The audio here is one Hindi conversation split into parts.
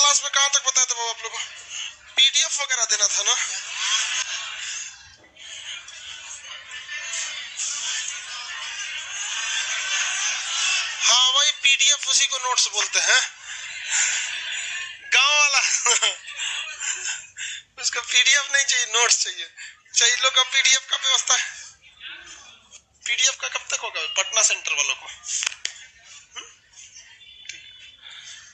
क्लास में कहाँ तक बताए थे बाबू आप लोगों को? पीडीएफ वगैरह देना था ना? हाँ वही पीडीएफ, उसी को नोट्स बोलते हैं गांव वाला उसको पीडीएफ नहीं चाहिए, नोट्स चाहिए। चाहिए लोग का पीडीएफ का व्यवस्था है। पीडीएफ का कब तक होगा पटना सेंटर वालों को?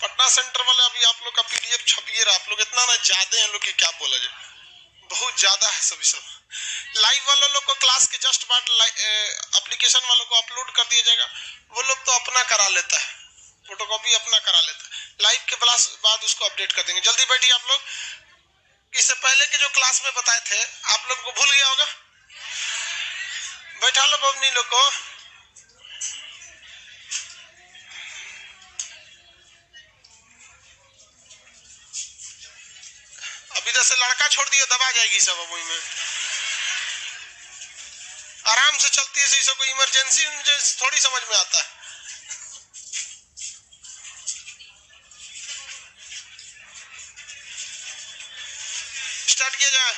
पटना सेंटर वाले अभी आप लोग का पीडीएफ छपिए रहा। आप लोग इतना ना ज्यादा हैं लोग कि क्या बोला जाए, बहुत ज्यादा है सभी सब। लाइव वालों लोग को क्लास के जस्ट बाद एप्लीकेशन वालों को अपलोड कर दिया जाएगा। वो लोग तो अपना करा लेता है, फोटोकॉपी अपना करा लेता है। लाइव के बाद उसको अपडेट कर देंगे। जल्दी बैठिए आप लोग। इससे पहले के जो क्लास में बताए थे आप लोग को भूल गया होगा। बैठा लो बबनी लोग को। अभी जैसे लड़का छोड़ दिया दबा जाएगी सब। अब में आराम से चलती है, इसे कोई इमरजेंसी थोड़ी समझ में आता है। स्टार्ट किया जाए।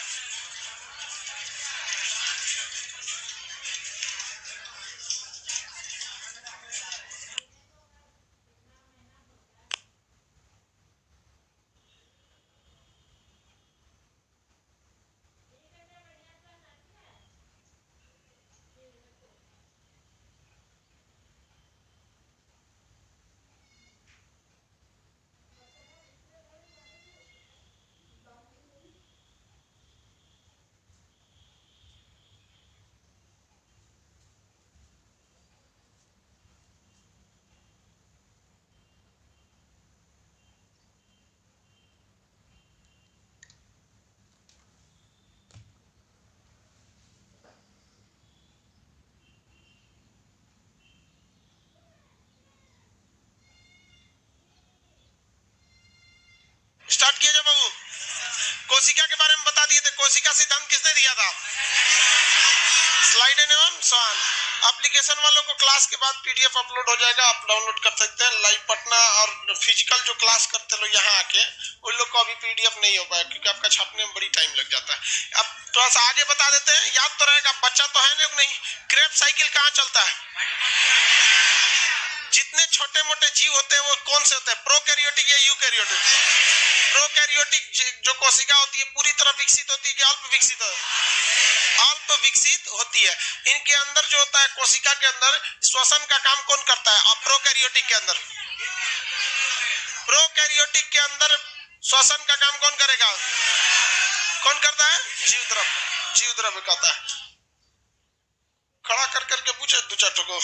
स्टार्ट किया जाए बाबू। कोशिका के बारे में बता दिए थे। कोशिका सिद्धांत किसने दिया था? स्लाइड एवं सवाल। एप्लीकेशन वालों को क्लास के बाद पीडीएफ अपलोड हो जाएगा, आप डाउनलोड कर सकते हैं। लाइव पटना और फिजिकल जो क्लास करते लोग यहाँ आके, उन लोग को अभी पीडीएफ नहीं हो पाया क्योंकि आपका छापने में बड़ी टाइम लग जाता है। अब थोड़ा सा आगे बता देते हैं, याद तो रहेगा। बच्चा तो है नहीं। क्रेब साइकिल कहाँ चलता है? जितने छोटे मोटे जीव होते हैं वो कौन से होते हैं? प्रोकैरियोटिक या यूकैरियोटिक? प्रोकैरियोटिक जो कोशिका होती है पूरी तरह विकसित होती है कि अल्प विकसित? अल्प विकसित होती है। इनके अंदर जो होता है कोशिका के अंदर श्वसन का काम कौन करता है? प्रोकैरियोटिक के अंदर। प्रोकैरियोटिक के अंदर श्वसन का काम कौन करेगा? कौन करता है? जीव द्रव्य कहता है। खड़ा कर करके पूछे दो चार को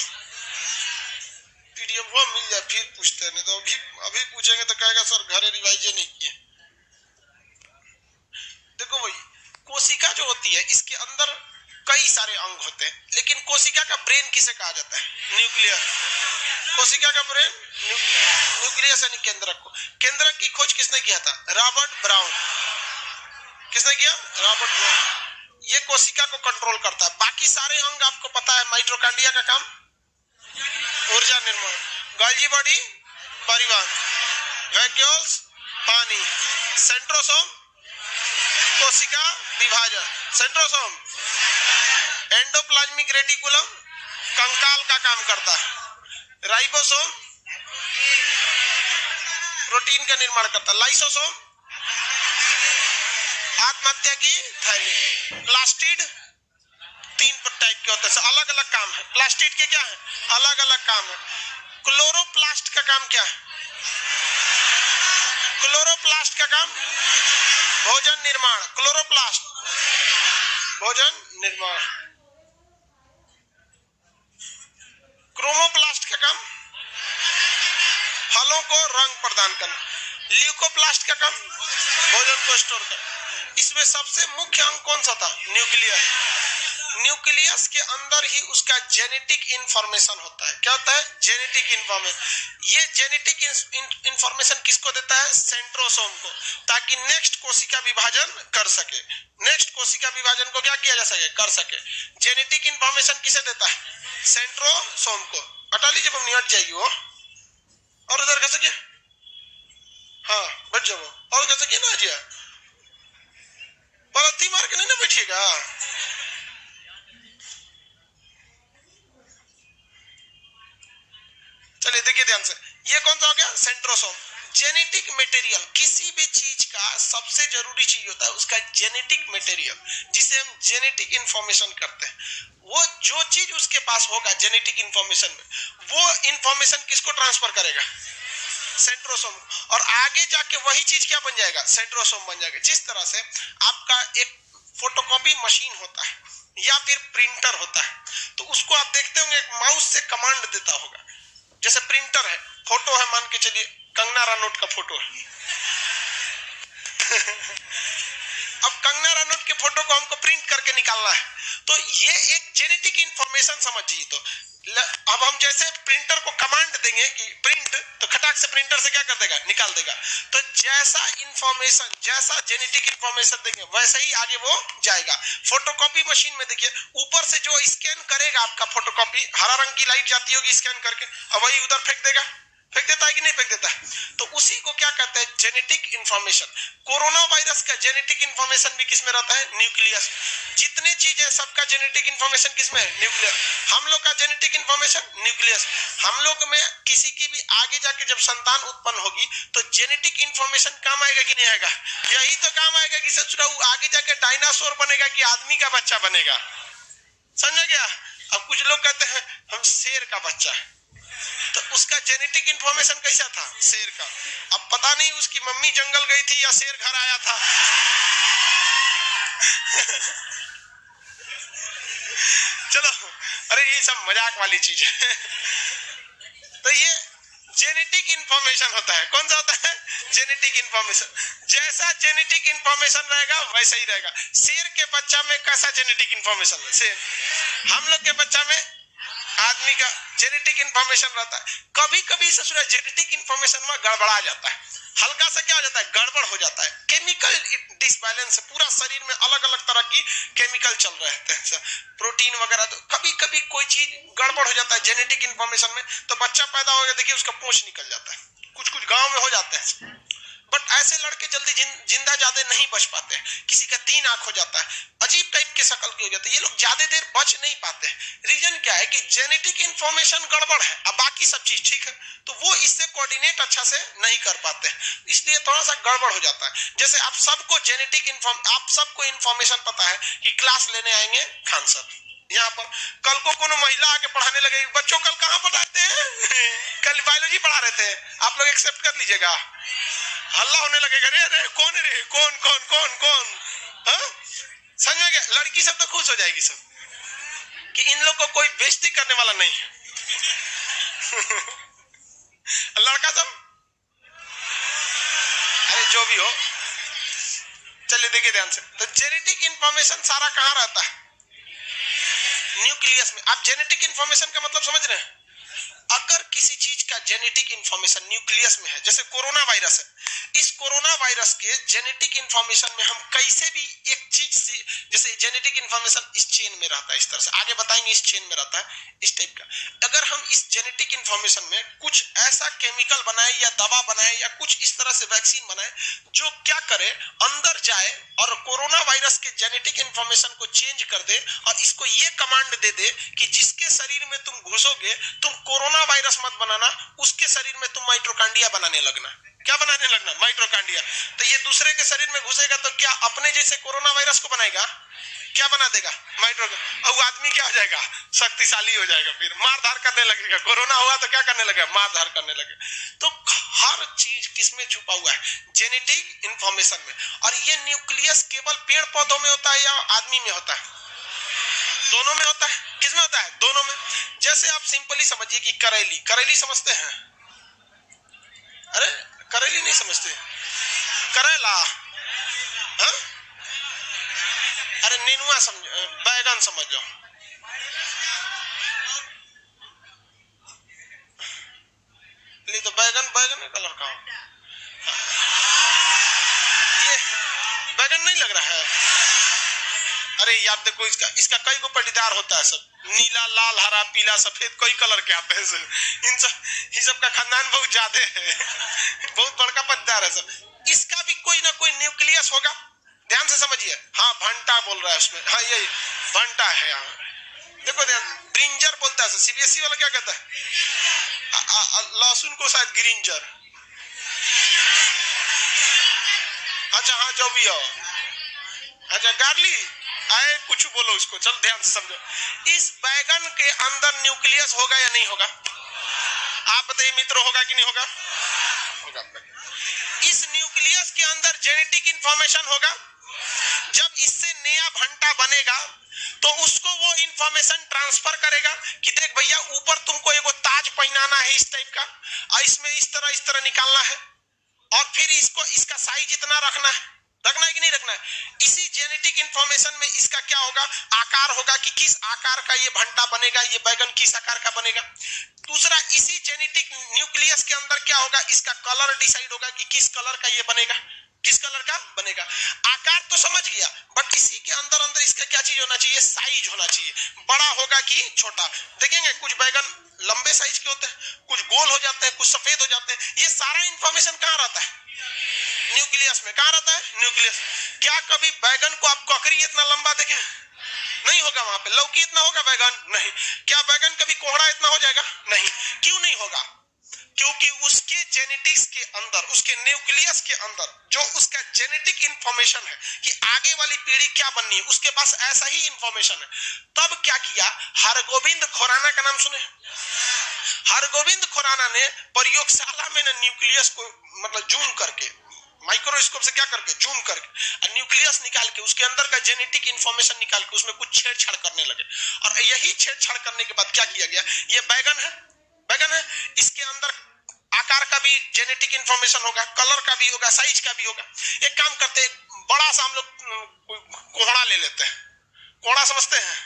पीडीएफ वो मिल जाए फिर पूछते हैं, नहीं तो अभी पूछेंगे तो कहेगा सर घरे रिवाइज नहीं किए। देखो भाई, कोशिका जो होती है इसके अंदर कई सारे अंग होते हैं, लेकिन कोशिका का ब्रेन किसे कहा जाता है? न्यूक्लियस। कोशिका का ब्रेन न्यूक्लियस यानी केंद्रक को। केंद्रक की खोज किसने किया था? Robert brown. किसने किया? Robert brown. ये कोशिका को कंट्रोल करता है। बाकी सारे अंग आपको पता है। माइटोकॉन्ड्रिया का काम ऊर्जा निर्माण, गोल्गी बॉडी परिवहन, वैक्यूल्स पानी, सेंट्रोसोम कोशिका विभाजन, सेंट्रोसोम एंडोप्लाज्मिक रेटिकुलम कंकाल का काम करता है, राइबोसोम प्रोटीन का निर्माण करता है, लाइसोसोम आत्महत्या की थैली, प्लास्टिड तीन टाइप के होते हैं, अलग अलग काम है। प्लास्टिड के क्या है? अलग अलग काम है। क्लोरोप्लास्ट का काम क्या है? क्लोरोप्लास्ट का काम भोजन निर्माण। क्लोरोप्लास्ट भोजन निर्माण। क्रोमोप्लास्ट का काम फलों को रंग प्रदान करना। ल्यूकोप्लास्ट का काम भोजन को स्टोर करना। इसमें सबसे मुख्य अंग कौन सा था? न्यूक्लियस। न्यूक्लियस के अंदर ही उसका जेनेटिक इंफॉर्मेशन होता है। क्या होता है? Genetic information. ये जेनेटिक इंफॉर्मेशन किसको देता है? सेंट्रोसोम को, ताकि नेक्स्ट कोशिका विभाजन कर सके। नेक्स्ट कोशिका विभाजन को क्या किया जा सके? कर सके। जेनेटिक इंफॉर्मेशन किसे देता है? सेंट्रोसोम को। हटा लीजिए, हट जाएगी वो। और उधर कैसे क्या? हाँ बैठ जाओ। और कैसे किया ना जिया पलथी मार के नहीं ना बैठिएगा। चलिए देखिए ध्यान से, ये कौन सा हो गया सेंट्रोसोम। जेनेटिक मटेरियल, किसी भी चीज का सबसे जरूरी चीज होता है उसका जेनेटिक मटेरियल, जिसे हम जेनेटिक इंफॉर्मेशन करते हैं। वो जो चीज उसके पास होगा जेनेटिक इंफॉर्मेशन में, वो इंफॉर्मेशन किसको ट्रांसफर करेगा, सेंट्रोसोम। और आगे जाके वही चीज क्या बन जाएगा, सेंट्रोसोम बन जाएगा। जिस तरह से आपका एक फोटोकॉपी मशीन होता है या फिर प्रिंटर होता है, तो उसको आप देखते होंगे एक माउस से कमांड देता होगा। जैसे प्रिंटर है, फोटो है, मान के चलिए कंगना रनौत का फोटो है अब कंगना रनौत के फोटो को हमको प्रिंट करके निकालना है, तो ये एक जेनेटिक इंफॉर्मेशन समझिए। तो अब हम जैसे प्रिंटर को कमांड देंगे कि प्रिंट, तो खटाक से प्रिंटर से क्या कर देगा, निकाल देगा। तो जैसा इंफॉर्मेशन, जैसा जेनेटिक इंफॉर्मेशन देंगे वैसे ही आगे वो जाएगा। फोटोकॉपी मशीन में देखिए, ऊपर से जो स्कैन करेगा आपका फोटोकॉपी, हरा रंग की लाइट जाती होगी स्कैन करके, और वही उधर फेंक देगा, फेंक देता है कि नहीं फेंक देता है। तो उसी को क्या कहते हैं, जेनेटिक इंफॉर्मेशन। कोरोना वायरस का जेनेटिक इंफॉर्मेशन भी किसमें रहता है, न्यूक्लियस। जितने चीजें सबका जेनेटिक इंफॉर्मेशन किसमें है, न्यूक्लियस। हम लोग का जेनेटिक इंफॉर्मेशन न्यूक्लियस। हम लोग में किसी की भी आगे जाके जब संतान उत्पन्न होगी तो जेनेटिक इंफॉर्मेशन काम आएगा कि नहीं आएगा, यही तो काम आएगा कि ससुरा आगे जाके डायनासोर बनेगा कि आदमी का बच्चा बनेगा, समझ गया। अब कुछ लोग कहते हैं हम शेर का बच्चा है, तो उसका जेनेटिक इंफॉर्मेशन कैसा था, शेर का। अब पता नहीं उसकी मम्मी जंगल गई थी या शेर घर आया था चलो, अरे ये सब मजाक वाली चीज है तो ये जेनेटिक इंफॉर्मेशन होता है। कौन सा होता है, जेनेटिक इंफॉर्मेशन। जैसा जेनेटिक इंफॉर्मेशन रहेगा वैसा ही रहेगा। शेर के बच्चा में कैसा जेनेटिक इंफॉर्मेशन है, शेर। हम लोग के बच्चा में आदमी का जेनेटिक इंफॉर्मेशन रहता है। कभी कभी ससुरा जेनेटिक इंफॉर्मेशन में गड़बड़ा जाता है, हल्का सा क्या हो जाता है, गड़बड़ हो जाता है, केमिकल डिसबैलेंस, पूरा शरीर में अलग अलग तरह की केमिकल चल रहे हैं, प्रोटीन वगैरह। तो कभी कभी कोई चीज गड़बड़ हो जाता है जेनेटिक इंफॉर्मेशन में, तो बच्चा पैदा हो गया, देखिए उसका पूंछ निकल जाता है। कुछ कुछ गांव में हो जाते हैं, बट ऐसे लड़के जल्दी जिंदा ज्यादा नहीं बच पाते। किसी का 3 आंख हो जाता है, अजीब टाइप के शक्ल की हो जाती है, ये लोग ज्यादा देर बच नहीं पाते। रीजन क्या है कि जेनेटिक इंफॉर्मेशन गड़बड़ है, अब बाकी सब चीज ठीक है, तो वो इससे कोऑर्डिनेट अच्छा से नहीं कर पाते, इसलिए थोड़ा सा गड़बड़ हो जाता है। जैसे आप सबको जेनेटिक आप सबको इंफॉर्मेशन पता है कि क्लास लेने आएंगे खान सर यहाँ पर, कल को कोनो महिला आके पढ़ाने लगेगी, बच्चों कल कहाँ पढ़ाते हैं कल बायोलॉजी पढ़ा रहे थे, आप लोग एक्सेप्ट कर लीजिएगा। हल्ला होने लगेगा, रे रे कौन रे, कौन कौन कौन कौन, समझ में गया। लड़की सब तो खुश हो जाएगी सब कि इन लोग को कोई बेइज्जती करने वाला नहीं है लड़का सब, अरे जो भी हो, चलिए देखिए ध्यान से। तो जेनेटिक इंफॉर्मेशन सारा कहाँ रहता है, न्यूक्लियस में। आप जेनेटिक इंफॉर्मेशन का मतलब समझ रहे हैं, अगर किसी चीज का जेनेटिक इंफॉर्मेशन न्यूक्लियस में है, जैसे कोरोना वायरस है, इस कोरोना वायरस के जेनेटिक इंफॉर्मेशन में हम कैसे भी एक चीज से, जैसे जेनेटिक इंफॉर्मेशन इस चेन में रहता है, इस तरह से आगे बताएंगे, इस चेन में रहता है इस टाइप का। अगर हम इस जेनेटिक इंफॉर्मेशन में कुछ ऐसा केमिकल बनाए या दवा बनाए या कुछ इस तरह से वैक्सीन बनाए जो क्या करे, अंदर जाए और कोरोना वायरस के जेनेटिक इंफॉर्मेशन को चेंज कर दे, और इसको ये कमांड दे दे कि जिसके शरीर में तुम घुसोगे तुम कोरोना वायरस मत बनाना, उसके शरीर में तुम माइटोकांड्रिया बनाने लगना। क्या बनाने लगना, माइटोकांड्रिया। तो ये दूसरे के शरीर में घुसेगा तो क्या अपने जैसे कोरोना वायरस को बनाएगा, क्या बना देगा, माइटोकांड्रिया। और आदमी क्या हो जाएगा, शक्तिशाली हो जाएगा, फिर मारधार करने लगेगा। कोरोना हुआ तो क्या करने लगेगा, मारधार करने लगे। तो हर चीज किसमें छुपा हुआ है, जेनेटिक इंफॉर्मेशन में। और ये न्यूक्लियस केवल पेड़ पौधों में होता है या आदमी में होता है, दोनों में होता है। किसमें होता है, दोनों में। जैसे आप सिंपली समझिए कि करेली, करेली समझते हैं, अरे करेली नहीं समझते, करेला, हाँ? अरे नेनुआ समझ, बैगन समझ जाओ। तो बैगन, बैगन का लड़का हो, ये बैगन नहीं लग रहा है। अरे यार देखो, इसका कई को पटीदार होता है, सब नीला, लाल, हरा, पीला, सफेद, कई कलर के आते हैं। इन सब का खानदान बहुत ज्यादा है बहुत बड़का पटीदार जा रहा है सब। इसका भी कोई ना कोई न्यूक्लियस होगा, ध्यान से समझिए। हाँ भंटा बोल रहा है उसमें, हाँ यही भंटा है। यहाँ देखो ध्यान, ब्रिंजर बोलता है, सीबीएसई वाला क्या कहता है? लहसुन को शायद ग्रिंजर। अच्छा हाँ जो भी हो, अच्छा गार्ली आए कुछ बोलो उसको, चल ध्यान से समझो। इस बैगन के अंदर न्यूक्लियस होगा या नहीं होगा? आप बताइए मित्र, होगा कि नहीं होगा? होगा। इस न्यूक्लियस के अंदर जेनेटिक इंफॉर्मेशन होगा। जब इससे नया भंटा बनेगा तो उसको वो इंफॉर्मेशन ट्रांसफर करेगा कि देख भैया ऊपर तुमको एगो ताज पहनाना है इस टाइप का, और इसमें इस तरह निकालना है, और फिर इसको इसका साइज इतना रखना है कि नहीं रखना है। इसी जेनेटिक इंफॉर्मेशन में इसका क्या होगा, आकार होगा कि किस आकार का ये भंटा बनेगा, ये बैगन किस आकार का बनेगा। दूसरा, इसी जेनेटिक न्यूक्लियस के अंदर क्या होगा, इसका कलर डिसाइड होगा कि किस कलर का ये बनेगा, किस कलर का बनेगा। आकार तो समझ गया, बट इसी के अंदर अंदर इसका क्या चीज होना चाहिए, साइज होना चाहिए। बड़ा होगा कि छोटा। देखेंगे कुछ बैगन लंबे साइज के होते हैं, कुछ गोल हो जाते हैं, कुछ सफेद हो जाते हैं। ये सारा इंफॉर्मेशन कहाँ रहता है? न्यूक्लियस में। कहाँ रहता है? न्यूक्लियस। क्या कभी बैगन को आप ककड़ी इतना लंबा देखे? नहीं होगा। वहां पे लौकी इतना होगा, बैगन नहीं। क्या बैगन कभी कोहड़ा इतना हो जाएगा? नहीं। क्यों नहीं होगा? क्योंकि उसके जेनेटिक्स के अंदर, उसके न्यूक्लियस के अंदर जो उसका जेनेटिक इंफॉर्मेशन है कि आगे वाली पीढ़ी क्या बननी है, उसके पास ऐसा ही इंफॉर्मेशन है। तब क्या किया, हरगोविंद खुराना का नाम सुने? हरगोविंद खुराना ने प्रयोगशाला में न्यूक्लियस को मतलब जूम करके, माइक्रोस्कोप से क्या करके जूम करके न्यूक्लियस निकाल के उसके अंदर का जेनेटिक इंफॉर्मेशन निकाल के उसमें कुछ छेड़छाड़ करने लगे। और यही छेड़छाड़ करने के बाद क्या किया गया, ये बैगन है, बैगन है, इसके अंदर आकार का भी जेनेटिक इंफॉर्मेशन होगा, कलर का भी होगा, साइज का भी होगा। एक काम करते हैं, बड़ा सा हम लोग कोहड़ा ले लेते हैं। कोहड़ा समझते हैं?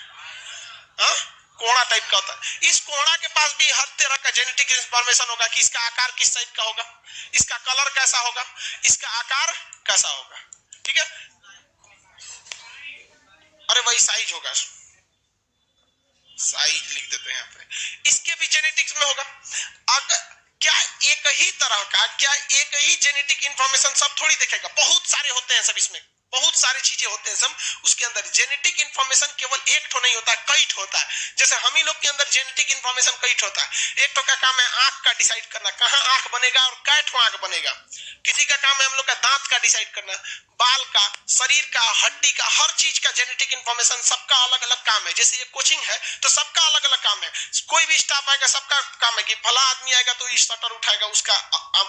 हाँ, कोहड़ा टाइप का होता है। इस कोहड़ा के पास भी हर तरह का जेनेटिक इंफॉर्मेशन होगा कि इसका आकार किस टाइप का होगा, इसका कलर कैसा होगा, इसका आकार कैसा होगा। ठीक है, अरे वही साइज होगा, साइज लिख देते हैं यहाँ पे। इसके भी जेनेटिक्स में होगा। अगर क्या एक ही तरह का, क्या एक ही जेनेटिक इंफॉर्मेशन सब थोड़ी देखेगा, बहुत सारे होते हैं सब, इसमें बहुत सारी चीजें होते हैं सब। उसके अंदर जेनेटिक इंफॉर्मेशन केवल एक ठो नहीं होता है, कई ठो होता है। जैसे हम ही लोग के अंदर जेनेटिक इंफॉर्मेशन कई ठो होता है। एक ठो का काम है आंख का डिसाइड करना, कहाँ आंख बनेगा और कै ठो आंख बनेगा। किसी का काम है हम लोग का दांत का डिसाइड करना, बाल का, शरीर का, हड्डी का, हर चीज का जेनेटिक इंफॉर्मेशन सबका अलग अलग काम है। जैसे ये कोचिंग है तो सबका अलग अलग काम है। कोई भी स्टाफ आएगा सबका काम है कि फला आदमी आएगा तो इस शटर उठाएगा, उसका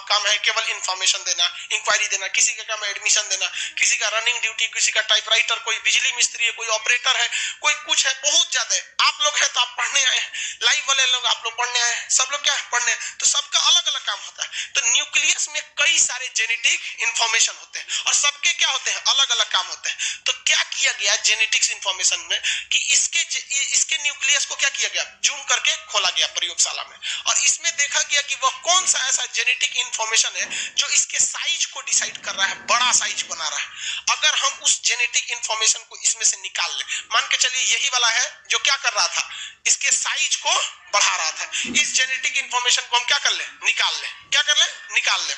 काम है केवल इंफॉर्मेशन देना, इंक्वायरी देना। किसी का काम है एडमिशन देना, किसी का रनिंग ड्यूटी, किसी का टाइपराइटर, कोई बिजली मिस्त्री है, कोई ऑपरेटर है, कोई कुछ है, बहुत ज्यादा है। आप लोग हैं तो आप पढ़ने आए हैं, लाइव वाले लोग आप लोग पढ़ने आए हैं, सब लोग क्या है पढ़ने, तो सबका अलग अलग काम होता है। तो न्यूक्लियस में कई सारे जेनेटिक इंफॉर्मेशन होते हैं और सबके क्या होते हैं, अलग अलग काम होते हैं। तो क्या किया गया जेनेटिक्स इंफॉर्मेशन में कि इसके न्यूक्लियस को क्या किया गया, जूम करके खोला गया प्रयोगशाला में, और इसमें देखा गया कि वह कौन सा ऐसा जेनेटिक इंफॉर्मेशन है जो इसके साइज को डिसाइड कर रहा है, बड़ा साइज बना रहा है। अगर हम उस जेनेटिक इंफॉर्मेशन को इसमें से निकाल ले, मान के चलिए यही वाला है जो क्या कर रहा था, इसके साइज को बढ़ा रहा था, इस जेनेटिक इंफॉर्मेशन को हम क्या कर ले, निकाल ले, क्या कर ले, निकाल ले।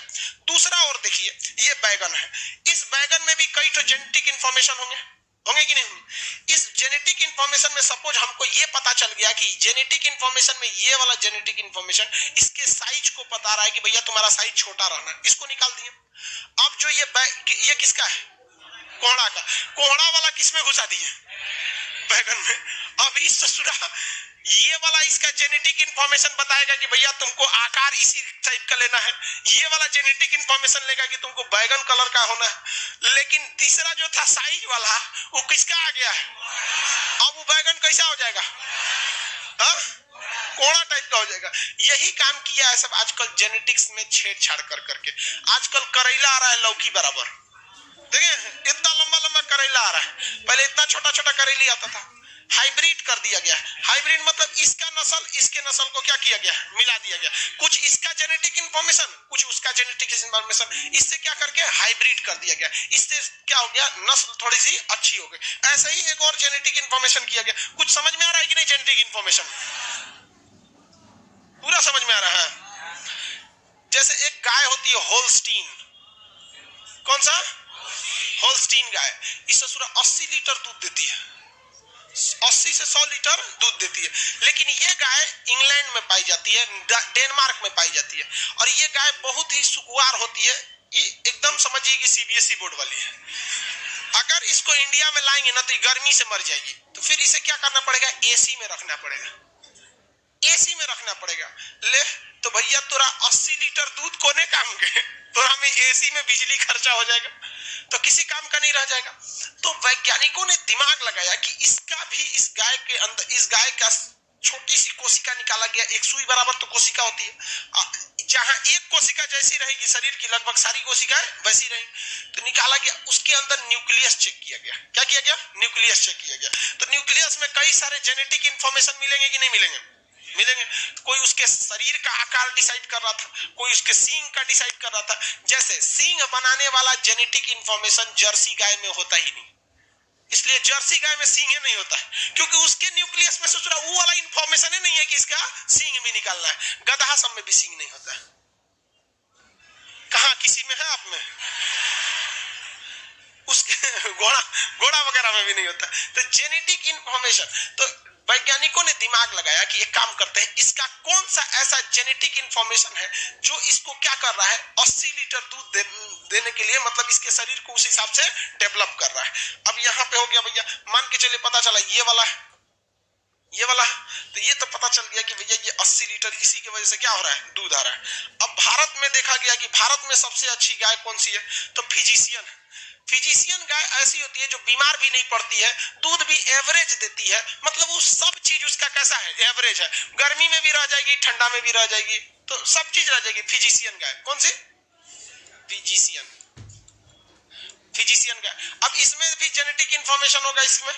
दूसरा और देखिए, ये बैगन है, इस बैगन में भी कई तो जेनेटिक इंफॉर्मेशन होंगे कि नहीं। इस जेनेटिक इंफॉर्मेशन में सपोज हमको ये पता चल गया कि जेनेटिक इंफॉर्मेशन में ये वाला जेनेटिक इंफॉर्मेशन इसके साइज को बता रहा है कि भैया तुम्हारा साइज छोटा रहना है, इसको निकाल दिए। अब जो ये किसका है, कोहड़ा का, कोहड़ा वाला किसमें घुसा दिए, बैगन में। अब इस ससुरा ये वाला इसका जेनेटिक इंफॉर्मेशन बताएगा कि भैया तुमको आकार इसी टाइप का लेना है, ये वाला जेनेटिक इंफॉर्मेशन लेगा कि तुमको बैगन कलर का होना है। लेकिन तीसरा जो था साइज वाला, वो किसका आ गया है, अब वो बैगन कैसा हो जाएगा, कोहड़ा टाइप का हो जाएगा। यही काम किया है सब आजकल जेनेटिक्स में छेड़छाड़ कर करके। आजकल करेला आ रहा है लौकी बराबर, देखिए इतना लंबा लंबा करेला आ रहा है, पहले इतना छोटा छोटा करेली आता था, हाइब्रिड कर दिया गया। हाइब्रिड मतलब इसका नस्ल इसके नस्ल को क्या किया गया, मिला दिया गया, कुछ इसका जेनेटिक इंफॉर्मेशन, कुछ उसका जेनेटिक इंफॉर्मेशन, इससे क्या करके हाइब्रिड कर दिया गया। इससे क्या हो गया, नस्ल थोड़ी सी अच्छी हो गई। ऐसे ही एक और जेनेटिक इंफॉर्मेशन किया गया। कुछ समझ में आ रहा है कि नहीं, जेनेटिक इंफॉर्मेशन पूरा समझ में आ रहा है। जैसे एक गाय होती है होल्स्टीन, कौन सा? होल्स्टीन गाय। इस ससुरा 80 लीटर दूध देती है, 80 से 100 लीटर दूध देती है। लेकिन ये गाय इंग्लैंड में पाई जाती है, डेनमार्क में पाई जाती है, और ये गाय बहुत ही सुकुवार होती है। ये एकदम समझिए कि सीबीएसई बोर्ड वाली है। अगर इसको इंडिया में लाएंगे ना तो गर्मी से मर जाएगी, तो फिर इसे क्या करना पड़ेगा? एसी में रखना पड़ेगा, एसी में रखना पड़ेगा। ले तो भैया तोरा 80 लीटर दूध कोने काम के, तोरा में एसी में बिजली खर्चा हो जाएगा, तो किसी काम का नहीं रह जाएगा। तो वैज्ञानिकों ने दिमाग लगाया कि इसका भी, इस गाय के अंदर, इस गाय का छोटी सी कोशिका निकाला गया। एक सुई बराबर तो कोशिका होती है, जहां एक कोशिका जैसी रहेगी शरीर की लगभग सारी कोशिकाएं वैसी रहेंगी। तो निकाला गया, उसके अंदर न्यूक्लियस चेक किया गया। क्या किया गया? न्यूक्लियस चेक किया गया। तो न्यूक्लियस में कई सारे जेनेटिक इंफॉर्मेशन मिलेंगे कि नहीं मिलेंगे? मिलेंगे। कोई उसके शरीर का आकार डिसाइड कर रहा था, कोई उसके सींग का डिसाइड कर रहा था। जैसे सींग बनाने वाला जेनेटिक इंफॉर्मेशन जर्सी गाय में होता ही नहीं, इसलिए जर्सी गाय में सींग नहीं होता है, क्योंकि उसके न्यूक्लियस में सोच रहा वो वाला इंफॉर्मेशन ही नहीं है कि इसका सींग भी निकालना है। गधा सब में भी सींग नहीं होता है। कहां किसी में है? आप में? उसके घोड़ा वगैरह में भी नहीं होता। तो जेनेटिक इंफॉर्मेशन, तो वैज्ञानिकों ने दिमाग लगाया कि एक काम करते हैं, इसका कौन सा ऐसा जेनेटिक इंफॉर्मेशन है जो इसको क्या कर रहा है, 80 लीटर दूध देने के लिए, मतलब इसके शरीर को उस हिसाब से डेवलप कर रहा है। अब यहाँ पे हो गया भैया, मान के चलिए पता चला ये वाला है, ये वाला है, तो ये तो पता चल गया कि भैया ये 80 लीटर इसी की वजह से क्या हो रहा है, दूध आ रहा है। अब भारत में देखा गया कि भारत में सबसे अच्छी गाय कौन सी है, तो फिजिशियन है। फिजिशियन गाय ऐसी होती है जो बीमार भी नहीं पड़ती है, दूध भी एवरेज देती है, मतलब वो सब चीज उसका कैसा है, एवरेज है। गर्मी में भी रह जाएगी, ठंडा में भी रह जाएगी, तो सब चीज रह जाएगी। फिजिशियन गाय कौन सी? फिजिशियन गाय। अब इसमें भी जेनेटिक इंफॉर्मेशन होगा, इसमें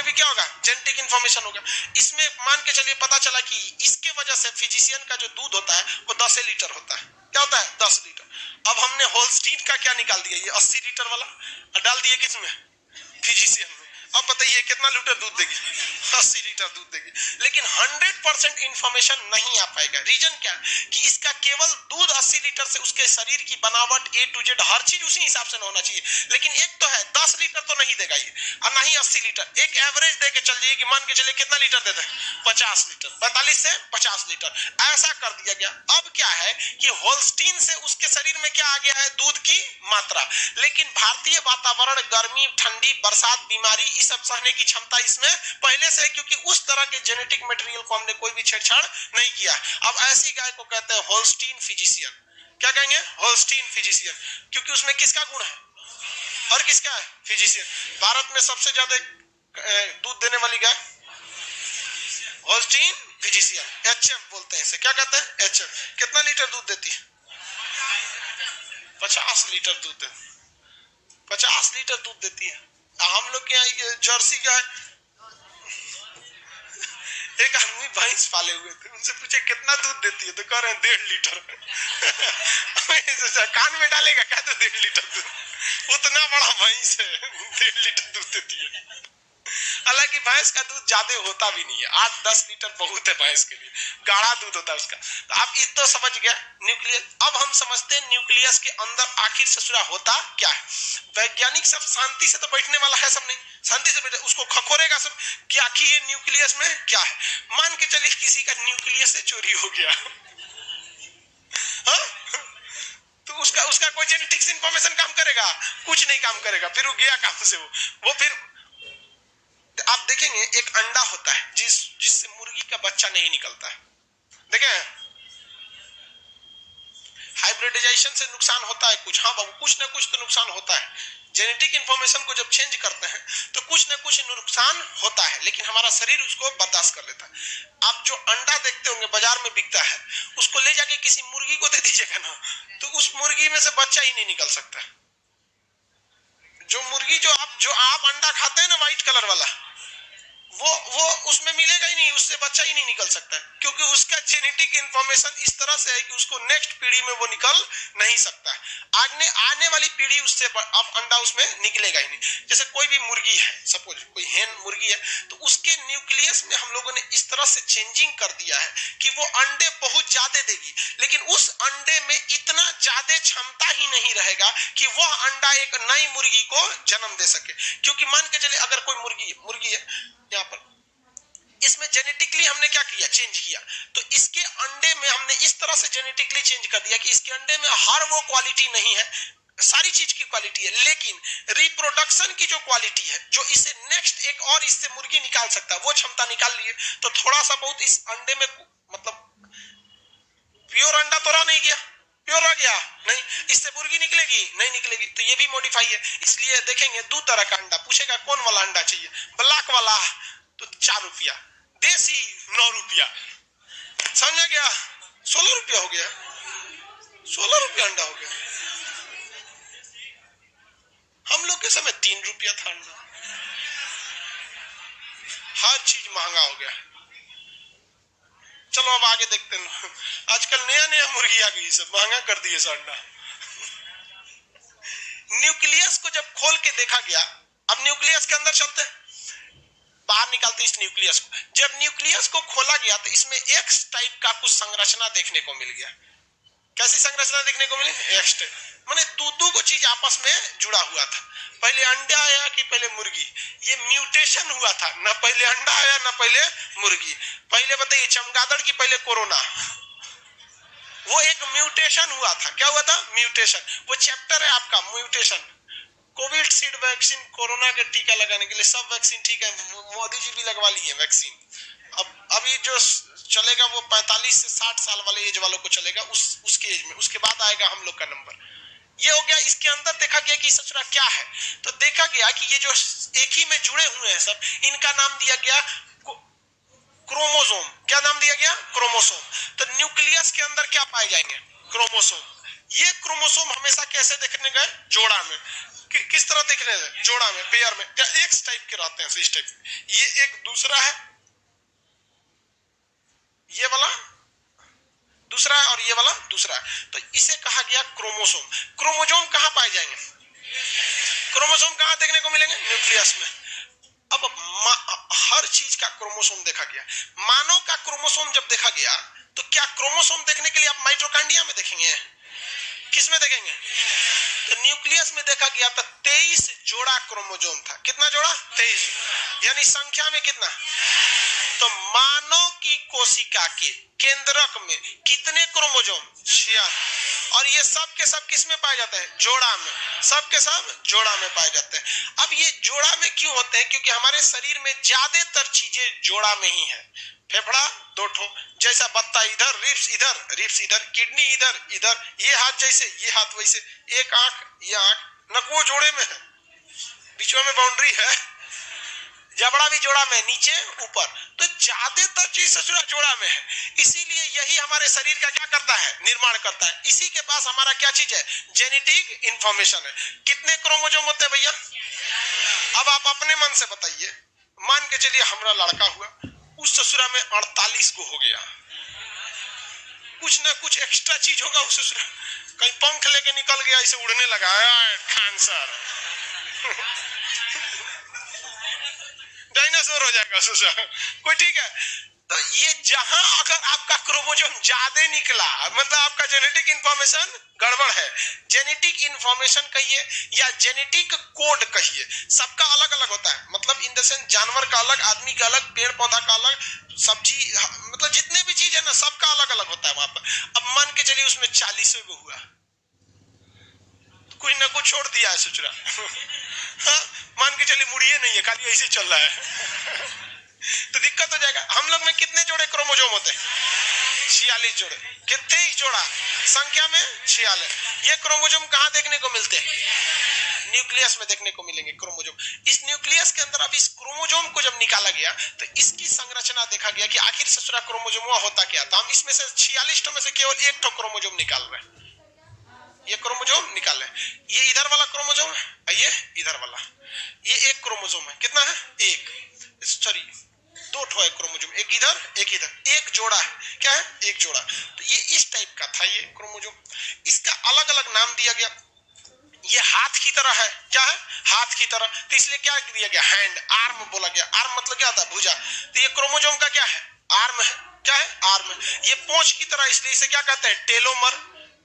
भी क्या होगा, जेनेटिक इंफॉर्मेशन होगा। इसमें मान के चलिए पता चला कि इसके वजह से फिजिशियन का जो दूध होता है वो 10 लीटर होता है। क्या होता है? 10 लीटर। अब हमने होल्स्टीन का क्या निकाल दिया, ये 80 लीटर वाला, और डाल दिए किसमें? फिजिशियन में। अब बताइए कितना लीटर दूध देगी? 80 लीटर दूध देगी। लेकिन 100% इंफॉर्मेशन नहीं आ पाएगा। रीजन क्या? कि इसका केवल दूध 80 लीटर से उसके शरीर की बनावट A to Z हर चीज उसी हिसाब से होना चाहिए। लेकिन एक तो है 10 लीटर तो नहीं देगा ये, और नहीं 80 लीटर। एक एवरेज दे के चल जाइए कि मान के चलिए कितना लीटर देते हैं, 50 लीटर, 45 से 50 लीटर, ऐसा कर दिया गया। अब क्या है कि होल्स्टीन से उसके शरीर में क्या आ गया है, दूध की मात्रा। लेकिन भारतीय वातावरण, गर्मी, ठंडी, बरसात, बीमारी, ये सब सहने की क्षमता इसमें पहले से है, क्योंकि उस तरह के जेनेटिक मटेरियल को हमने कोई भी छेड़छाड़ नहीं किया। अब ऐसी गाय को कहते हैं होल्स्टीन फिजिशियन। क्या कहेंगे? होल्स्टीन फिजिशियन, क्योंकि उसमें किसका गुण है और किसका है? फिजिशियन। भारत में सबसे ज्यादा दूध देने वाली गाय होल्स्टीन फिजिशियन, HF बोलते हैं इसे। क्या कहते हैं? HF। कितना लीटर दूध देती है? 50 लीटर दूध, 50 लीटर दूध देती है। हम लोग के यहाँ जर्सी गाय, एक आदमी भैंस पाले हुए थे, उनसे पूछे कितना दूध देती है, तो कह रहे हैं 1.5 लीटर। कान में डालेगा क्या तो 1.5 लीटर दूध, उतना बड़ा भैंस है, 1.5 लीटर दूध देती है। हालांकि भैंस का दूध ज्यादा होता भी नहीं है, 8-10 लीटर बहुत है भैंस के लिए, गाढ़ा दूध होता है उसका। तो आप इस तो समझ गया न्यूक्लियस। अब हम समझते हैं न्यूक्लियस के अंदर आखिर ससुरा होता क्या है। वैज्ञानिक सब शांति से तो बैठने वाला है, सब नहीं शांति से बैठे, उसको खखोरेगा सब कि आखिर ये न्यूक्लियस में क्या है। मान के चलिए किसी का न्यूक्लियस से चोरी हो गया, तो उसका कोई जेनेटिक्स इंफॉर्मेशन काम करेगा? कुछ नहीं काम करेगा। फिर वो गया काम से, वो फिर आप देखेंगे एक अंडा होता है जिससे मुर्गी का बच्चा नहीं निकलता है, देखें? हाइब्रिडाइजेशन से नुकसान होता है कुछ, हाँ बाबू, कुछ ना कुछ तो नुकसान होता है। जेनेटिक इंफॉर्मेशन को जब चेंज करते हैं तो कुछ ना कुछ नुकसान होता है, लेकिन हमारा शरीर उसको बर्दाश्त कर लेता है। आप जो अंडा देखते होंगे बाजार में बिकता है, उसको ले जाके किसी मुर्गी को दे दीजिएगा ना, तो उस मुर्गी में से बच्चा ही नहीं निकल सकता। जो मुर्गी जो आप अंडा खाते हैं ना, व्हाइट कलर वाला, वो उसमें मिलेगा ही नहीं, उससे बच्चा ही नहीं निकल सकता, क्योंकि उसका जेनेटिक इंफॉर्मेशन इस तरह से है कि उसको नेक्स्ट पीढ़ी में वो निकल नहीं सकता है। आगे आने वाली पीढ़ी उससे अब अंडा उसमें निकलेगा ही नहीं। जैसे कोई भी मुर्गी है, सपोज कोई हेन मुर्गी है, तो उसके न्यूक्लियस में हम लोगों ने इस तरह से चेंजिंग कर दिया है कि वो अंडे बहुत ज्यादा देगी, लेकिन उस अंडे में इतना ज्यादा क्षमता ही नहीं रहेगा कि वह अंडा एक नई मुर्गी को जन्म दे सके। क्योंकि मान के चलिए अगर कोई मुर्गी है यहाँ पर, इसमें जेनेटिकली हमने क्या किया, चेंज किया, तो इसके अंडे में हमने इस तरह से जेनेटिकली चेंज कर दिया कि इसके अंडे में हर वो क्वालिटी नहीं है, सारी चीज की क्वालिटी है, लेकिन रिप्रोडक्शन की जो क्वालिटी है, जो इसे नेक्स्ट एक और इससे मुर्गी निकाल सकता है, वो क्षमता निकाल लिए। तो थोड़ा सा बहुत इस अंडे में मतलब प्योर अंडा तो रह नहीं गया, प्योर रह गया नहीं, इससे मुर्गी निकलेगी नहीं निकलेगी, तो ये भी मॉडिफाई है। इसलिए देखेंगे 2 तरह का अंडा, पूछेगा कौन वाला अंडा चाहिए, ब्लैक वाला तो 4 रुपया, देसी 9 रुपया, समझा गया, 16 रुपया हो गया, 16 रुपया अंडा हो गया। हम लोग के समय 3 रुपया था अंडा। हर चीज महंगा हो गया। चलो अब आगे देखते हैं, आजकल नया नया मुर्गी आ गई, सब महंगा कर दिए अंडा। न्यूक्लियस को जब खोल के देखा गया, अब न्यूक्लियस के अंदर चलते हैं, बाहर निकालते इस न्यूक्लियस को। जब न्यूक्लियस को खोला गया तो इसमें एक्स टाइप का कुछ संरचना देखने को मिल गया। कैसी संरचना देखने को मिली, एक्स टाइप, माने दो को चीज आपस में जुड़ा हुआ था। पहले अंडा आया कि पहले मुर्गी, ये म्यूटेशन हुआ था, ना पहले अंडा आया ना पहले मुर्गी। पहले बताइए चमगादड़ की पहले कोरोना, वो एक म्यूटेशन हुआ था। क्या हुआ था, म्यूटेशन। वो चैप्टर है आपका म्यूटेशन। कोविशील्ड वैक्सीन, कोरोना के टीका लगाने के लिए सब वैक्सीन ठीक है, मोदी जी भी लगवा लिए वैक्सीन। अब अभी जो चलेगा वो 45 से 60 साल वाले एज वालों को चलेगा, उसके एज में, उसके बाद आएगा हम लोग का नंबर। ये हो गया। इसके अंदर देखा गया कि सचुरा क्या है, तो देखा गया कि ये जो एक ही में जुड़े हुए हैं सब, इनका नाम दिया गया क्रोमोसोम। क्या नाम दिया गया, क्रोमोसोम। तो न्यूक्लियस के अंदर क्या पाए जाएंगे, क्रोमोसोम। ये क्रोमोसोम हमेशा कैसे देखने गए, जोड़ा में। किस तरह देखने गए, जोड़ा में, पेयर में। क्या एक्स टाइप के रहते हैं, इस टाइप। ये एक दूसरा है, ये वाला दूसरा है, और ये वाला दूसरा है। तो इसे कहा गया क्रोमोसोम। क्रोमोसोम कहां पाए जाएंगे, क्रोमोसोम कहां देखने को मिलेंगे, न्यूक्लियस में। अब हर चीज का क्रोमोसोम देखा गया। मानव का क्रोमोसोम जब देखा गया, तो क्या क्रोमोसोम देखने के लिए आप माइटोकॉन्ड्रिया में देखेंगे, किस में देखेंगे, तो न्यूक्लियस में देखा गया तो 23 जोड़ा क्रोमोसोम था। कितना जोड़ा, 23, यानी संख्या में कितना। तो मानव की कोशिका के केंद्रक में कितने क्रोमोसोम, 6। और ये सब के सब किस में पाए जाते हैं, जोड़ा में। सब के सब जोड़ा में पाए जाते हैं। अब ये जोड़ा में क्यों होते हैं, क्योंकि हमारे शरीर में ज्यादातर चीजें जोड़ा में ही है। फेफड़ा 2 ठो, जैसा बत्ता इधर, रिब्स इधर, रिब्स इधर, किडनी इधर इधर, ये हाथ जैसे ये हाथ वैसे, एक आंख ये आंख, नकुओ जोड़े में है, बीचों में बाउंड्री है, जबड़ा भी जोड़ा में, नीचे ऊपर। तो ज्यादातर चीज ससुरा जोड़ा में है। इसीलिए यही हमारे शरीर का क्या करता है, निर्माण करता है। इसी के पास हमारा क्या चीज है, जेनेटिक इंफॉर्मेशन है। कितने क्रोमोसोम होते हैं भैया। अब आप अपने मन से बताइए, मान के चलिए हमारा लड़का हुआ, उस ससुरा में 48 को हो गया, कुछ ना कुछ एक्स्ट्रा चीज होगा उस ससुरा। कहीं पंख लेके निकल गया, इसे उड़ने लगा, कैंसर डायनासोर हो जाएगा ससुरा कोई, ठीक है। तो ये जहां अगर आपका क्रोमोसोम ज्यादा निकला, मतलब आपका जेनेटिक इंफॉर्मेशन गड़बड़ है। जेनेटिक इंफॉर्मेशन कहिए या जेनेटिक कोड कहिए, सबका अलग अलग होता है। मतलब इन द सेंस जानवर का अलग, आदमी का अलग, पेड़ पौधा का अलग, सब्जी, मतलब जितने भी चीज है ना, सबका अलग अलग होता है वहां पर। अब मान के चलिए उसमें 40 को हुआ, कोई ना कुछ छोड़ दिया है सचुरा हाँ, मान के चलिए मुड़िए नहीं है, खाली ऐसे चल रहा है तो दिक्कत हो जाएगा। हम लोग में कितने जोड़े क्रोमोसोम होते हैं, 46 जोड़े। कितने ही जोड़ा संख्या में 46। ये क्रोमोसोम कहाँ देखने को मिलते हैं, न्यूक्लियस में देखने को मिलेंगे क्रोमोसोम। इस न्यूक्लियस के अंदर अब इस क्रोमोसोम को जब निकाला गया तो इसकी संरचना देखा गया कि आखिर ससुरा क्रोमोसोम होता क्या था। हम इसमें से 46 में से केवल 1 ठो क्रोमोसोम निकाल रहे हैं। ये क्रोमोसोम निकाल रहे हैं। ये इधर वाला क्रोमोसोम है, ये इधर वाला, ये 1 क्रोमोसोम है। कितना है, 1, सॉरी 2 ठो है क्रोमोसोम, एक इधर एक ही था, एक जोड़ा है, क्या है, एक जोड़ा। तो ये इस टाइप का था ये क्रोमोसोम। इसका अलग अलग नाम दिया गया। ये हाथ की तरह है, क्या है, हाथ की तरह, तो इसलिए क्या दिया गया, हैंड, आर्म बोला गया। आर्म मतलब क्या था, भुजा। तो ये क्रोमोसोम का क्या है, आर्म है, क्या है, आर्म। ये पूंछ की तरह, इसलिए इसे क्या कहते हैं, टेलोमर।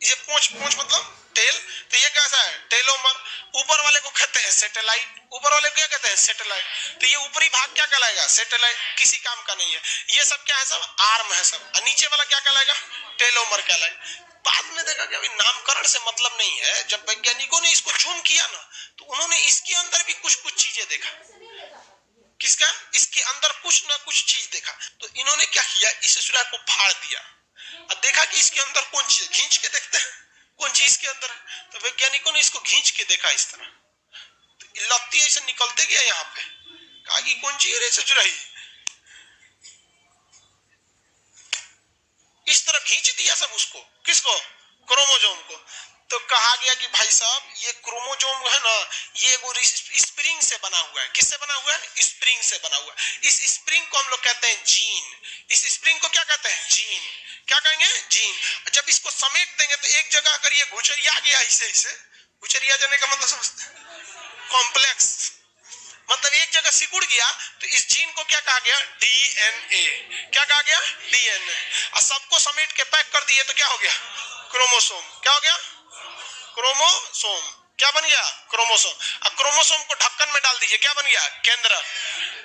ये पूंछ, पूंछ मतलब टेल, तो ये कैसा है, टेलोमर। ऊपर वाले को कहते हैं सैटेलाइट। ऊपर वाले को क्या कहते हैं, सैटेलाइट। तो ये ऊपरी भाग क्या कहलाएगा, सैटेलाइट, किसी काम का नहीं है। ये सब क्या है, सब आर्म है सब। और नीचे वाला क्या कहलाएगा, टेलोमर कहलाएगा। बाद में देखा कि अभी नामकरण से मतलब नहीं है। जब वैज्ञानिकों ने इसको जूम किया ना, तो उन्होंने इसके अंदर भी कुछ कुछ चीजें देखा। किसका, इसके अंदर कुछ ना कुछ चीज देखा। तो इन्होंने क्या किया, इस सूर्य को फाड़ दिया और देखा कि इसके अंदर कौन चीज, खींच के देखते हैं कौन चीज इसके अंदर है। तो वैज्ञानिकों ने इसको खींच के देखा इस तरह, तो लत्ती ऐसे निकलते गया यहाँ पे, कहा कि कौन चीज ऐसे जुड़ाई, इस तरह खींच दिया सब उसको, किसको, क्रोमोसोम को। तो कहा गया कि भाई साहब ये क्रोमोसोम है ना, ये वो स्प्रिंग से बना हुआ है। किससे बना हुआ है, स्प्रिंग से बना हुआ है। इस स्प्रिंग को हम लोग कहते हैं जीन। इस स्प्रिंग को क्या कहते हैं, जीन। क्या कहेंगे, जीन। जब इसको समेट देंगे तो एक जगह अगर ये घुचरिया गया, इसे घुचरिया जाने का मतलब समझते हैं, कॉम्प्लेक्स, मतलब एक जगह सिकुड़ गया, तो इस जीन को क्या कहा गया, डीएनए। क्या कहा गया, डीएनए। और सबको समेट के पैक कर दिए तो क्या हो गया, क्रोमोसोम। क्या हो गया, क्रोमोसोम। क्या बन गया, क्रोमोसोम। अब क्रोमोसोम को ढक्कन में डाल दीजिए, क्या बन गया, केंद्रक।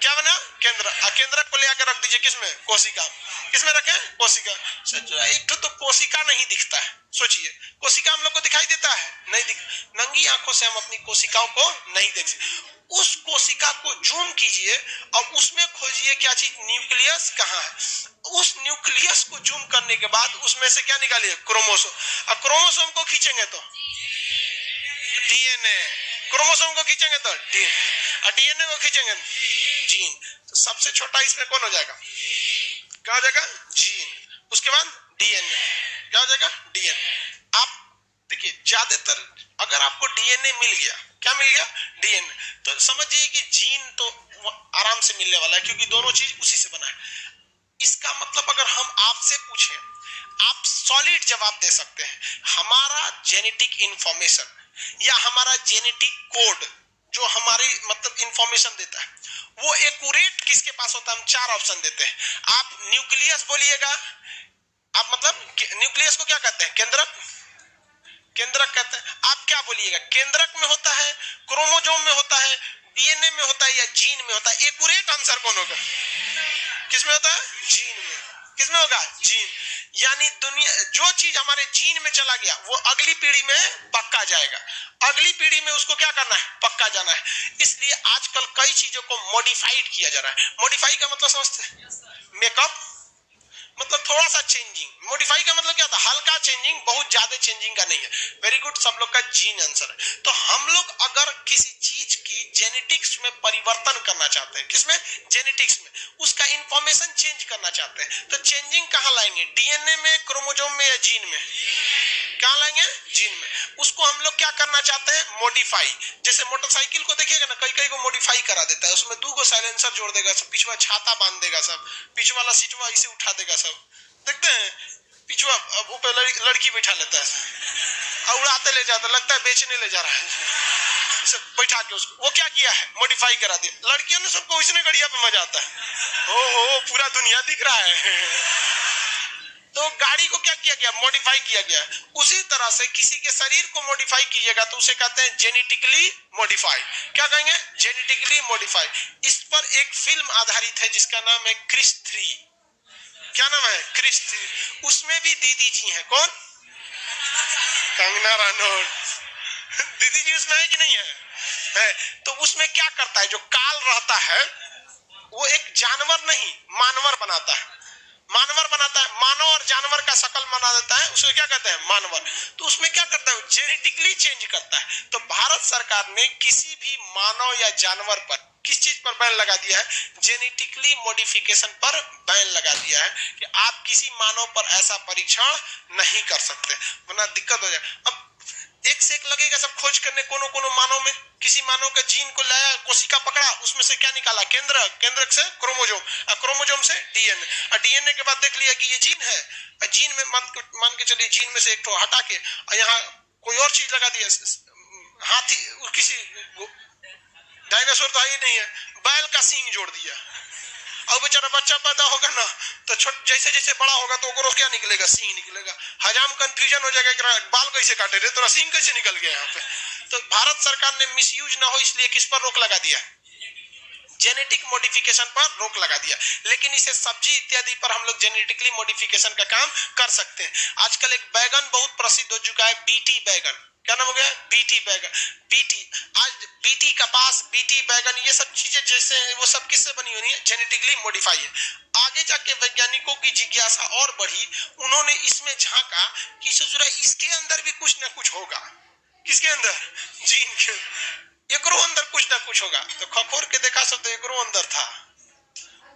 क्या बना, केंद्र। केंद्रक को ले आकर रख दीजिए किसमें, कोशिका। किसमें रखे, कोशिका। एक तो कोशिका नहीं दिखता है, सोचिए, कोशिका हम लोग को दिखाई देता है, नहीं दिख, नंगी आंखों से हम अपनी कोशिकाओं को नहीं देख सकते। उस कोशिका को जूम कीजिए और उसमें खोजिए क्या चीज, न्यूक्लियस कहाँ है। उस न्यूक्लियस को जूम करने के बाद उसमें से क्या निकालिए, क्रोमोसोम। और क्रोमोसोम को खींचेंगे तो डीएनए, क्रोमोसोम को खींचेंगे तो डीएनए, और डीएनए को खींचेंगे जीन। तो सबसे छोटा इसमें कौन हो जाएगा, क्या हो जाएगा, जीन। उसके बाद डीएनए, क्या हो जाएगा, डीएनए। आप देखिए, ज्यादातर अगर आपको डीएनए मिल गया, क्या मिल गया, डीएनए, तो समझिए कि जीन तो आराम से मिलने वाला है, क्योंकि दोनों चीज उसी से बना है। इसका मतलब अगर हम आपसे पूछें, आप सॉलिड जवाब दे सकते हैं। हमारा जेनेटिक इंफॉर्मेशन या हमारा जेनेटिक कोड जो हमारी मतलब इंफॉर्मेशन देता है, वो एक्यूरेट किसके पास होता है, हम चार ऑप्शन देते हैं। आप न्यूक्लियस बोलिएगा, आप मतलब न्यूक्लियस को क्या कहते हैं, केंद्रक, केंद्रक कहते हैं। आप क्या बोलिएगा, केंद्रक में होता है, क्रोमोसोम में होता है, डीएनए में होता है, या जीन में होता है। एक्यूरेट आंसर कौन होगा, किसमें होता है, जीन में। किसमें होगा, जीन। यानी दुनिया जो चीज हमारे जीन में चला गया वो अगली पीढ़ी में पक्का जाएगा, अगली पीढ़ी में उसको क्या करना है, पक्का जाना है। इसलिए आजकल कई चीजों को मॉडिफाइड किया जा रहा है। मॉडिफाई का मतलब समझते हैं, मेकअप मतलब थोड़ा सा चेंजिंग। मॉडिफाई का मतलब क्या था, हल्का चेंजिंग, बहुत ज्यादा चेंजिंग का नहीं है। वेरी गुड, सब लोग का जीन आंसर है। तो हम लोग अगर किसी चीज की जेनेटिक्स में परिवर्तन करना चाहते हैं, किसमें, जेनेटिक्स में, उसका इंफॉर्मेशन चेंज करना चाहते हैं, तो चेंजिंग कहां लाएंगे, डीएनए में, क्रोमोसोम में, या जीन में, कहां लाएंगे, जीन में। उसको हम लोग क्या करना चाहते हैं, मॉडिफाई। जैसे मोटरसाइकिल को देखिएगा ना, कई कई को मॉडिफाई करा देता है, उसमें 2 साइलेंसर जोड़ देगा, सब पिछवा छाता बांध देगा, सब पीछे वाला सीटवा इसे उठा देगा, सब देखते हैं पिछवा ऊपर लड़की बैठा लेता है और उड़ाते ले जाता, लगता है बेचने ले जा रहा है, बैठा के उसको। वो क्या किया है, मॉडिफाई करा दिया। लड़कियों ने सबको इसने गड़िया पे मजा आता है, हो पूरा दुनिया दिख रहा है। तो गाड़ी को क्या किया गया, मॉडिफाई किया गया। उसी तरह से किसी के शरीर को मॉडिफाई कीजिएगा तो उसे कहते हैं जेनेटिकली मॉडिफाई। क्या कहेंगे, जेनेटिकली मॉडिफाई। इस पर एक फिल्म आधारित है जिसका नाम है क्रिस 3। क्या नाम है, क्रिस 3। उसमें भी दीदी जी हैं, कौन, कंगना रनौत। दीदी जी उसमें है कि नहीं है? तो उसमें क्या करता है, जो काल रहता है वो एक जानवर नहीं मानवर बनाता है, मानवर बनाता है, मानव और जानवर का शकल बना देता है, उसको क्या कहते हैं, मानवर। तो उसमें क्या करता है, जेनेटिकली चेंज करता है। तो भारत सरकार ने किसी भी मानव या जानवर पर किस चीज पर बैन लगा दिया है, जेनेटिकली मॉडिफिकेशन पर बैन लगा दिया है कि आप किसी मानव पर ऐसा परीक्षण नहीं कर सकते, वरना दिक्कत हो जाए। अब एक से एक लगेगा सब खोज करने, कोनो मानव में किसी मानव का जीन को लाया, कोशिका पकड़ा, उसमें से क्या निकाला, केंद्रक, केंद्रक से क्रोमोजोम, क्रोमोजोम से डीएनए, और डीएनए के बाद देख लिया कि ये जीन है, जीन में मान के चलिए जीन में से एक तो हटा के यहाँ कोई और चीज लगा दिया, हाथी, किसी डायनासोर तो ही नहीं है, बैल का सींग जोड़ दिया, और बेचारा बच्चा पैदा होगा ना तो जैसे जैसे बड़ा होगा तो ओकरो क्या निकलेगा, सींग निकलेगा। हजाम कंफ्यूजन हो जाएगा कि बाल कैसे काटे रे, तो सींग कैसे निकल गया यहाँ पे। तो भारत सरकार ने मिसयूज ना हो इसलिए किस पर रोक लगा दिया, जेनेटिक मॉडिफिकेशन पर रोक लगा दिया। लेकिन इसे सब्जी इत्यादि पर हम लोग जेनेटिकली मॉडिफिकेशन का काम कर सकते हैं। आजकल एक बैगन बहुत प्रसिद्ध हो चुका है, बीटी बैगन, क्या नाम हो गया, बीटी बैगन, बीटी, आज बीटी कपास, बीटी बैगन, ये सब चीजें जैसे वो सब किससे बनी हुई है, जेनेटिकली मॉडिफाई है। आगे जाके वैज्ञानिकों की जिज्ञासा और बढ़ी, उन्होंने इसमें झांका कि इसके अंदर भी कुछ ना कुछ होगा, किसके अंदर, जीन के, एकरो अंदर कुछ ना कुछ होगा। तो खखोर के देखा सब तो एकरो अंदर था,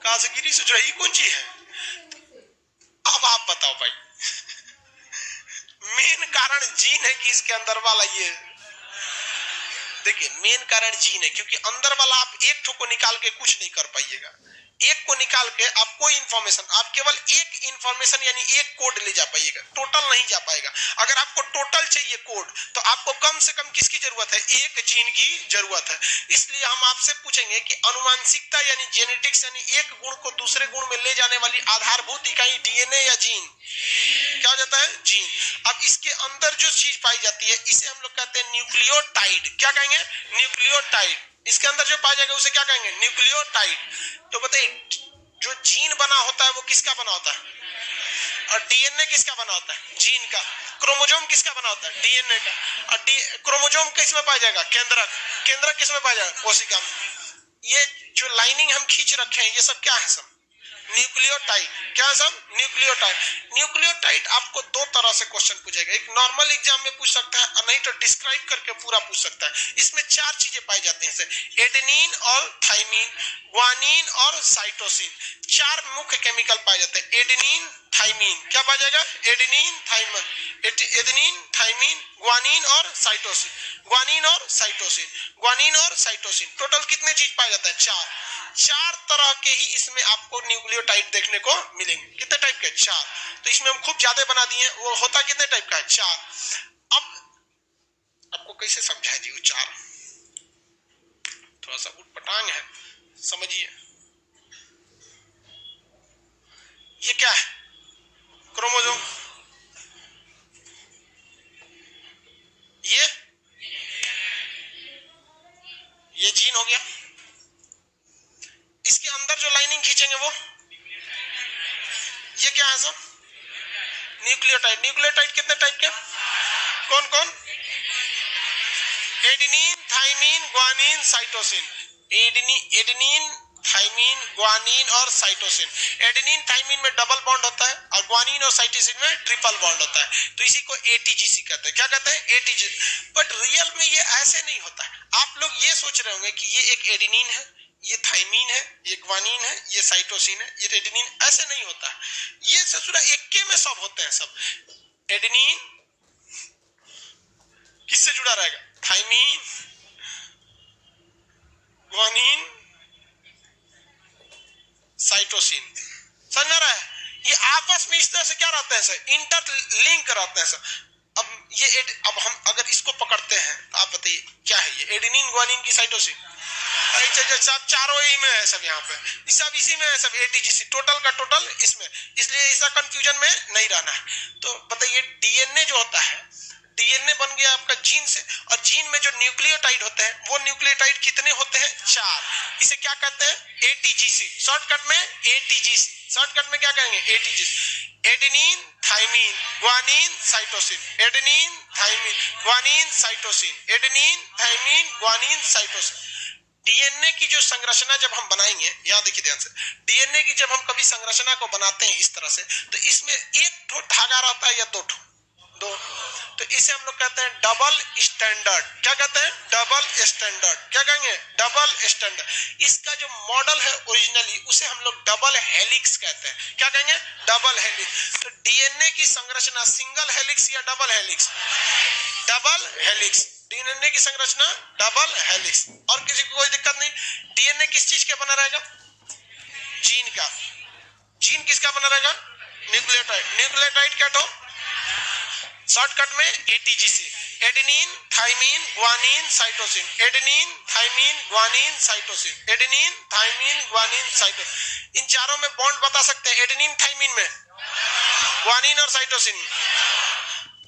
कहां से गिरी, सोच रही कौन चीज है। अब आप बताओ भाई, मेन कारण जीन है कि इसके अंदर वाला, ये देखिए मेन कारण जीन है, क्योंकि अंदर वाला आप एक ठो को निकाल के कुछ नहीं कर पाइएगा, एक को निकाल के आप कोई इंफॉर्मेशन, आप केवल एक इंफॉर्मेशन यानी एक कोड ले जा पाइएगा, टोटल नहीं जा पाएगा। अगर आपको टोटल चाहिए कोड तो आपको कम से कम किसकी जरूरत है, एक जीन की जरूरत है। इसलिए हम आपसे पूछेंगे कि अनुवांशिकता यानी जेनेटिक्स यानी एक गुण को दूसरे गुण में ले जाने वाली आधारभूत इकाई डीएनए या जीन, क्या हो जाता है, जीन। अब इसके अंदर जो चीज पाई जाती है इसे हम लोग कहते हैं न्यूक्लियोटाइड, क्या कहेंगे, न्यूक्लियोटाइड। इसके अंदर जो पाया जाएगा उसे क्या कहेंगे, न्यूक्लियोटाइड। तो बताइए जो जीन बना होता है वो किसका बना होता है, और डीएनए किसका बना होता है, जीन का। क्रोमोजोम किसका बना होता है, डीएनए का। और क्रोमोजोम किस में पाया जाएगा, केंद्रक, केंद्रक किस में पाया जाएगा, कोशिका में। ये जो लाइनिंग हम खींच रखे हैं ये सब क्या है, सब न्यूक्लियोटाइड, क्या है सब, न्यूक्लियोटाइड। न्यूक्लियोटाइड आपको दो तरह से क्वेश्चन पूछेगा, एक नॉर्मल एग्जाम में पूछ सकता है और नहीं तो डिस्क्राइब करके पूरा पूछ सकता है। इसमें चार चीजें पाई जाती हैं, एडेनिन और थाइमिन, ग्वानिन और साइटोसिन, चार मुख्य केमिकल पाए जाते हैं। एडेनिन, थाइमिन, क्या पाया जाएगा, adenine, thymine, adenine, thymine, guanine और साइटोसिन, ग्वानिन और साइटोसिन, ग्वानिन और साइटोसिन, टोटल कितने चीज पाए जाते हैं, चार तरह के ही इसमें आपको न्यूक्लियोटाइड देखने को मिलेंगे। कितने टाइप के, चार। तो इसमें हम खूब ज्यादा बना दिए, वो होता कितने टाइप का है, चार। अब आपको कैसे समझाए जी वो चार, थोड़ा सा उटपटांग है, समझिए। ये क्या है, क्रोमोसोम, ये जीन हो गया। इसके अंदर जो लाइनिंग खींचेंगे वो, ये क्या है सब, न्यूक्लियोटाइड। न्यूक्लियोटाइड कितने टाइप के, कौन कौन, adenine, thymine, guanine, cytosine, adenine, thymine, guanine और साइटोसिन। एडेनिन थाइमिन में डबल बॉन्ड होता है और ग्वानिन और साइटोसिन में ट्रिपल बॉन्ड होता है, तो इसी को एटीजीसी कहते हैं। क्या कहते हैं, एटीजीसी। बट रियल में ये ऐसे नहीं होता है। आप लोग ये सोच रहे होंगे कि ये एक एडेनिन है, ये थाइमिन है, ये ग्वानिन है, ये साइटोसिन है, ये एडेनिन, ऐसे नहीं होता है। ये ससुरा एक्के में सब होते हैं। सब एडेनिन किससे जुड़ा रहेगा, थाइमिन, ग्वानिन, साइटोसिन, समझ रहा है। ये आपस में इस तरह से क्या रहते हैं सर, इंटरलिंक रहते हैं सर। अब ये अब हम अगर इसको पकड़ते हैं तो आप बताइए क्या है ये, एडेनिन, ग्वानिन की साइटोसिन, सब चारों ही में है सब, यहाँ पे सब इसी में है सब, एटीजीसी, टोटल का टोटल इसमें। इसलिए ऐसा कंफ्यूजन में नहीं रहना है। तो बताइए डीएनए जो होता है, डीएनए बन गया आपका जीन से, और जीन में जो न्यूक्लियोटाइड होते हैं वो न्यूक्लियोटाइड कितने होते हैं, चार। इसे क्या कहते हैं, एटीजीसी, शॉर्टकट में एटीजीसी, शॉर्टकट में क्या कहेंगे, ATGC. Adenine, thymine, guanine, cytosine, adenine, thymine, guanine, cytosine, adenine, thymine, guanine, cytosine. DNA की जो संरचना जब हम बनाएंगे, यहां देखिए ध्यान से, डीएनए की जब हम कभी संरचना को बनाते हैं इस तरह से, तो इसमें एक ठो धागा रहता है या दो ठो, दो। तो इसे हम लोग कहते हैं डबल स्टैंडर्ड। क्या कहते हैं, डबल स्टैंडर्ड। क्या कहेंगे, डबल स्टैंडर्ड। इसका जो मॉडल है ओरिजिनली उसे हम लोग डबल हेलिक्स कहते हैं। क्या कहेंगे, डबल हेलिक्स। तो डीएनए की संरचना सिंगल हेलिक्स या double helix, double helix. DNA की संरचना डबल हेलिक्स। और किसी को कोई दिक्कत नहीं। डीएनए किस चीज के बना रहेगा? जीन का। जीन किसका बना रहेगा? न्यूक्लियोटाइड। न्यूक्लियोटाइड क्या तो शॉर्टकट में A T G C, adenine thymine guanine cytosine, adenine thymine guanine cytosine, adenine thymine guanine cytosine. इन चारों में बॉन्ड बता सकते हैं? एडेनिन थाइमिन में, ग्वानिन और साइटोसिन।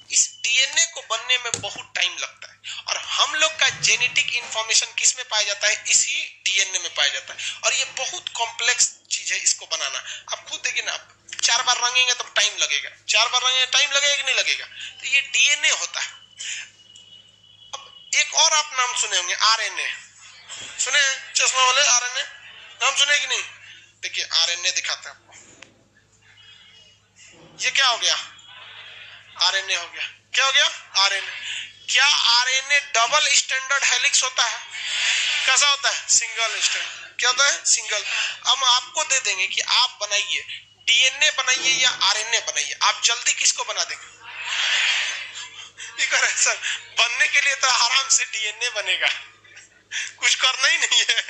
इस डीएनए को बनने में बहुत टाइम लगता है और हम लोग का जेनेटिक इंफॉर्मेशन किस में पाया जाता है? इसी डीएनए में पाया जाता है। और ये बहुत कॉम्प्लेक्स चीज है इसको बनाना। आप खुद देखिए ना, 4 बार रंगेंगे तो टाइम लगेगा, 4 बार रंगेंगे टाइम लगेगा कि नहीं लगेगा? तो ये डीएनए होता है। अब एक और आप नाम सुने होंगे, आरएनए। सुने चश्मा वाले? आरएनए नाम सुने कि नहीं? देखिए आरएनए दिखाते हैं आपको। ये क्या हो गया? आरएनए हो गया। क्या हो गया? आरएनए। क्या आरएनए डबल स्टैंडर्ड हेलिक्स होता है? कैसा होता है? Single standard. क्या होता है? सिंगल। हम आपको दे देंगे कि आप बनाइए, डीएनए बनाइए या आरएनए बनाइए, आप जल्दी किसको बना देंगे? सर बनने के लिए तो आराम से डीएनए बनेगा, कुछ करना ही नहीं है,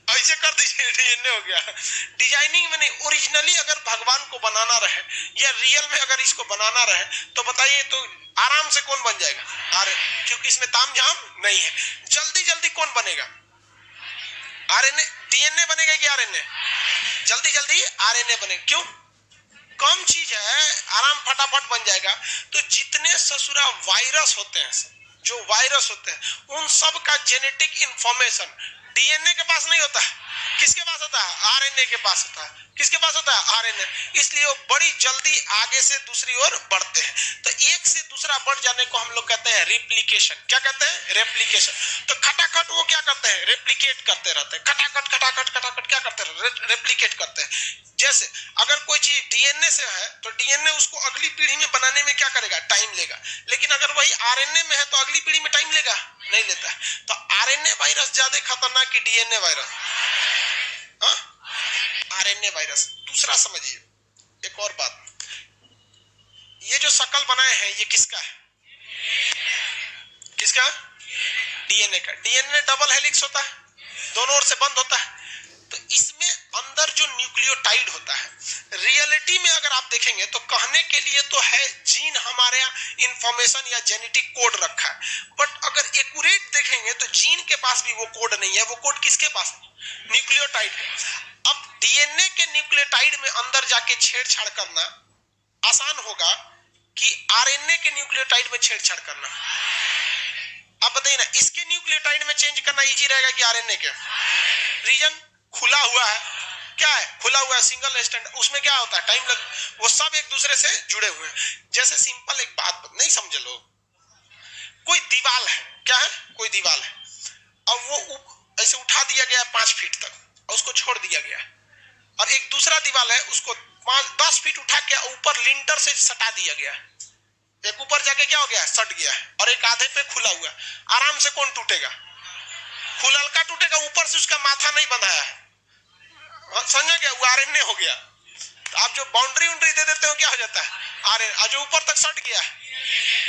ऐसे कर दीजिए डीएनए हो गया। डिजाइनिंग में नहीं, ओरिजिनली अगर भगवान को बनाना रहे या रियल में अगर इसको बनाना रहे तो बताइए तो आराम से कौन बन जाएगा? आरएनए। क्योंकि इसमें तामझाम नहीं है। जल्दी जल्दी कौन बनेगा? आरएनए। डीएनए बनेगा कि आरएनए? जल्दी जल्दी आरएनए बनेगा। क्यों? कम चीज है, आराम फटाफट बन जाएगा। तो जितने ससुरा वायरस होते हैं, जो वायरस होते हैं, उन सब का जेनेटिक इंफॉर्मेशन डीएनए के पास नहीं होता है। किसके पास होता है? आरएनए के पास होता है। किसके पास होता है? आरएनए। इसलिए वो बड़ी जल्दी आगे से दूसरी ओर बढ़ते हैं। तो एक से दूसरा बढ़ जाने को हम लोग कहते हैं रेप्लिकेशन। क्या कहते हैं? रेप्लिकेशन। तो खटाखट वो क्या करते हैं? रेप्लिकेट करते रहते हैं। खटाखट खटाखट खटाखट क्या करते हैं? रेप्लिकेट करते हैं। जैसे अगर कोई चीज डीएनए से है तो डीएनए उसको अगली पीढ़ी में बनाने में क्या करेगा? टाइम लेगा। लेकिन अगर वही आरएनए में है तो अगली पीढ़ी में टाइम लेगा? नहीं लेता है। तो आरएनए वायरस ज्यादा खतरनाक कि डीएनए वायरस? RNA virus. दूसरा समझिए एक और बात, ये जो शकल बनाए हैं ये किसका है? किसका? डीएनए का। डीएनए डबल हेलिक्स होता है, दोनों ओर से बंद होता है। तो इसमें अंदर जो न्यूक्लियोटाइड होता है, रियलिटी में अगर आप देखेंगे तो कहने के लिए तो है जीन हमारे यहाँ इंफॉर्मेशन या जेनेटिक कोड रखा है, बट अगर एक्यूरेट देखेंगे तो जीन के पास भी वो कोड नहीं है। वो कोड किसके पास है? न्यूक्लियोटाइड के। अब डीएनए के न्यूक्लियोटाइड में अंदर जाके छेड़छाड़ करना आसान होगा कि आरएनए के न्यूक्लियोटाइड में छेड़छाड़ करना? आप बताइए ना, इसके न्यूक्लियोटाइड में चेंज करना इजी रहेगा कि आरएनए के? रीजन खुला हुआ है। क्या है? खुला हुआ है, सिंगल स्टैंड। उसमें क्या होता है? टाइम लग, वो सब एक दूसरे से जुड़े हुए हैं। जैसे सिंपल एक बात नहीं समझे लोग, कोई दीवार है, क्या है? कोई दीवार है, अब वो ऐसे उठा दिया गया 5 फीट तक और उसको छोड़ दिया गया, और एक दूसरा दीवार है उसको 5-10 फीट उठा के ऊपर लिंटर से सटा दिया गया। एक ऊपर जाके क्या हो गया? सट गया, और एक आधे पे खुला हुआ। आराम से कौन टूटेगा? खुला हल्का टूटेगा, ऊपर से उसका माथा नहीं बंधाया है। समझा गया? वो आरएनए हो गया। तो आप जो बाउंड्री उंड्री दे देते हो क्या हो जाता है? आरएनए। जो ऊपर तक सट गया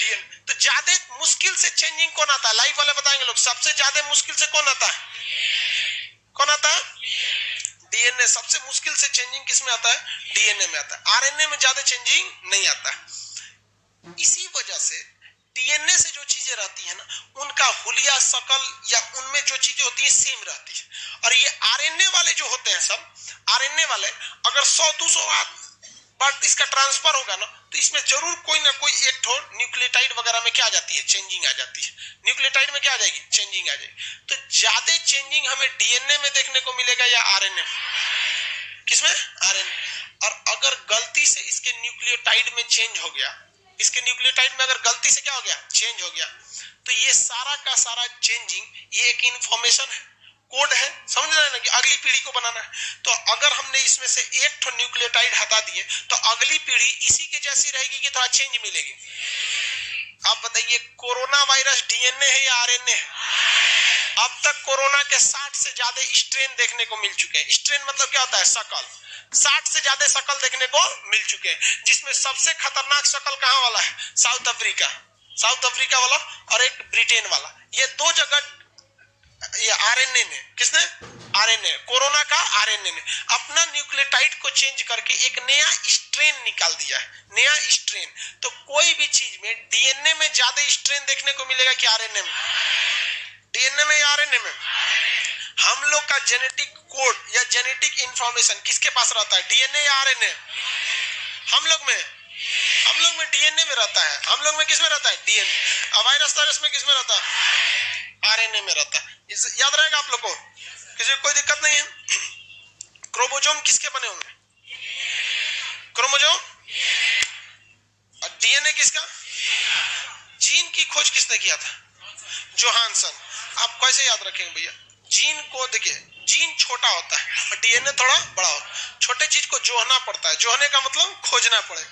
डीएनए। तो ज्यादा मुश्किल से चेंजिंग कौन आता है? लाइव वाले बताएंगे लोग, सबसे ज्यादा मुश्किल से कौन आता है? कौन आता है? डीएनए। सबसे मुश्किल से चेंजिंग किस में आता है? डीएनए में आता है। आरएनए में ज्यादा चेंजिंग नहीं आता है। इसी वजह से डीएनए से जो चीजें रहती है ना, उनका हुलिया शकल या उनमें जो चीजें होती है सेम रहती है। और ये आरएनए वाले जो होते हैं सब, आरएनए वाले अगर 100-200 बार इसका ट्रांसफर होगा ना, तो इसमें जरूर कोई ना कोई एक ठो न्यूक्लियोटाइड वगैरह में क्या आ जाती है? चेंजिंग आ जाती है। न्यूक्लियोटाइड में क्या आ जाएगी? चेंजिंग आ जाएगी। तो ज्यादा चेंजिंग हमें डीएनए में देखने को मिलेगा या आरएनए? किसमें? आरएनए। और अगर गलती से इसके न्यूक्लियोटाइड में चेंज हो गया, इसके न्यूक्लियोटाइड में अगर गलती से क्या हो गया? चेंज हो गया, तो ये सारा का सारा चेंजिंग ये एक इंफॉर्मेशन है, कोड है। समझ रहे हैं ना कि अगली पीढ़ी को बनाना है। तो अगर हमने इसमें से एक ठो न्यूक्लियोटाइड हटा दिए तो अगली पीढ़ी इसी के जैसी रहेगी कि थोड़ा चेंज मिलेगी? आप बताइए, कोरोना वायरस डीएनए है या आरएनए है? अब तक कोरोना के 60 से ज्यादा स्ट्रेन देखने को मिल चुके हैं। स्ट्रेन मतलब क्या होता है? शकल। 60 से ज्यादा शकल देखने को मिल चुके हैं, जिसमें सबसे खतरनाक शकल कहां वाला है? South Africa. साउथ अफ्रीका वाला और एक ब्रिटेन वाला, ये 2 जगह ये आरएनए ने, किसने, आरएनए, कोरोना का आरएनए ने अपना न्यूक्लियोटाइड को चेंज करके एक नया स्ट्रेन निकाल दिया है, नया स्ट्रेन। तो कोई भी चीज में डीएनए में ज्यादा स्ट्रेन देखने को मिलेगा कि आरएनए में, डीएनए में या आरएनए में। हम लोग का जेनेटिक कोड या जेनेटिक इंफॉर्मेशन किसके पास रहता है, डीएनए या आरएनए? हम लोग में डीएनए में रहता है। हम लोग में किस में रहता है, डीएनए। वायरस में किस में रहता है, आरएनए में रहता है। याद रहेगा आप लोग को, किसी को कोई दिक्कत नहीं है। क्रोमोसोम किसके बने होंगे, क्रोमोसोम, और डीएनए किसका, जीन की खोज किसने किया था, जोहानसन। आप कैसे याद रखेंगे भैया, जीन को देखिए, जीन छोटा होता है और डीएनए थोड़ा बड़ा होता है। छोटे चीज को जोहना पड़ता है, जोहने का मतलब खोजना पड़ेगा,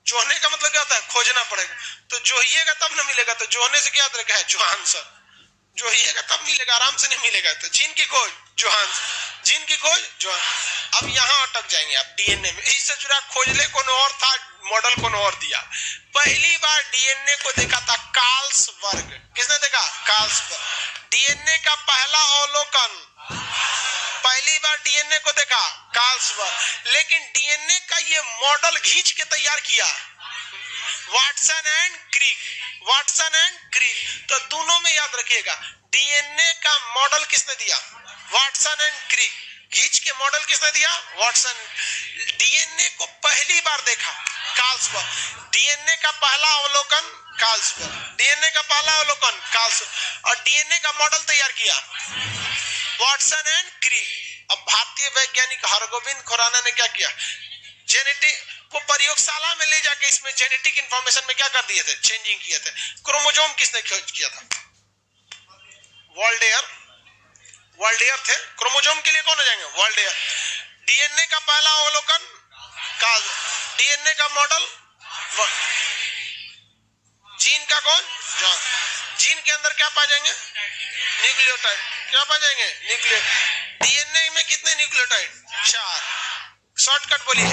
जोहने का मतलब क्या होता है, खोजना पड़ेगा। तो जोहिएगा तब ना मिलेगा, तो जोहने से क्या याद रखा है, जोहानसन। जोहिएगा तब मिलेगा, आराम से नहीं मिलेगा। तो जीन की खोज जोहानसन, जीन की खोज जोहानसन। अब यहाँ अटक जाएंगे आप डीएनए में, इससे जुड़ा खोजले कौन और था, मॉडल कौन और दिया। पहली बार डीएनए को देखा था कार्लसबर्ग, किसने देखा, कार्लसबर्ग। डीएनए का पहला अवलोकन, पहली बार डीएनए को देखा कार्लसबर्ग। लेकिन डीएनए का ये मॉडल खींच के तैयार किया Watson and Crick, Watson and Crick. तो दोनों में याद रखिएगा, डीएनए का मॉडल किसने दिया, वाटसन एंड क्रिक। खींच के मॉडल किसने दिया, वाटसन। डीएनए को पहली बार देखा कार्लसबर्ग, डीएनए का पहला अवलोकन कार्लसबर्ग, डीएनए का पहला अवलोकन कार्लसबर्ग, और डीएनए का मॉडल तैयार किया वाटसन एंड क्रिक। अब भारतीय वैज्ञानिक हरगोविंद खुराना ने क्या किया, जेनेटिक को प्रयोगशाला में ले जाके इसमें जेनेटिक इंफॉर्मेशन में क्या कर दिए थे, चेंजिंग किए थे। क्रोमोसोम किसने खोज किया था, वॉल्डेयर, वॉल्डेयर थे। क्रोमोसोम के लिए कौन हो जाएंगे, वॉल्डेयर। डीएनए का पहला अवलोकन कार्ल, डीएनए का मॉडल, जीन का कौन, जॉन। जीन के अंदर क्या पा जाएंगे, न्यूक्लियोटाइड, क्या पा जाएंगे, न्यूक्लियो। डीएनए में कितने न्यूक्लियोटाइड, 4। शॉर्टकट बोलिए,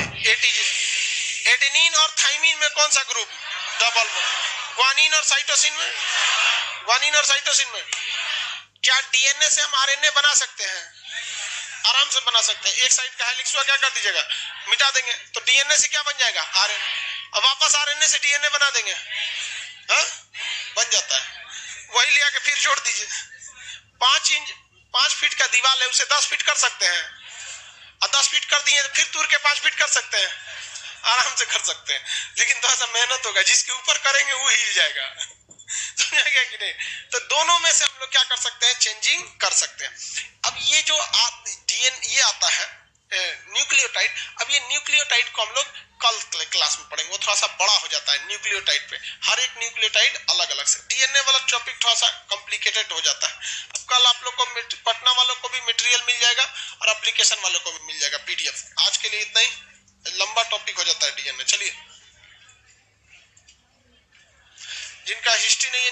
एडेनिन और थाइमिन में कौन सा ग्रुप, डबल बॉन्ड। ग्वानिन और साइटोसिन में, ग्वानिन और साइटोसिन में। क्या डीएनए से हम आरएनए बना सकते हैं, आराम से बना सकते हैं। एक साइड का हेलिक्स क्या कर दीजिएगा, मिटा देंगे, तो डीएनए से क्या बन जाएगा, आरएनए। अब वापस आरएनए से डीएनए बना देंगे, हाँ बन जाता है। वही ले आके फिर जोड़ दीजिए। 5 फीट का दीवार है, उसे 10 फीट कर सकते हैं, और 10 फीट कर दिए फिर तूर के 5 फीट कर सकते हैं, आराम से कर सकते हैं। लेकिन थोड़ा सा मेहनत होगा, जिसके ऊपर करेंगे वो हिल जाएगा। समझा गया कि नहीं। तो दोनों में से हम लोग क्या कर सकते हैं, चेंजिंग कर सकते हैं। अब ये जो डीएनए ये आता है न्यूक्लियोटाइड, अब ये न्यूक्लियोटाइड को हम लोग कल क्लास में पढ़ेंगे, वो थोड़ा सा बड़ा हो जाता है न्यूक्लियोटाइड पे। हर एक न्यूक्लियोटाइड अलग अलग से, डीएनए वाला टॉपिक थोड़ा सा कॉम्प्लिकेटेड हो जाता है। अब कल आप लोग को पटना वालों को भी मटेरियल मिल जाएगा और एप्लीकेशन वालों को भी मिल जाएगा पीडीएफ। आज के लिए इतना ही, लंबा टॉपिक हो जाता है डीएनए। चलिए, जिनका हिस्ट्री नहीं है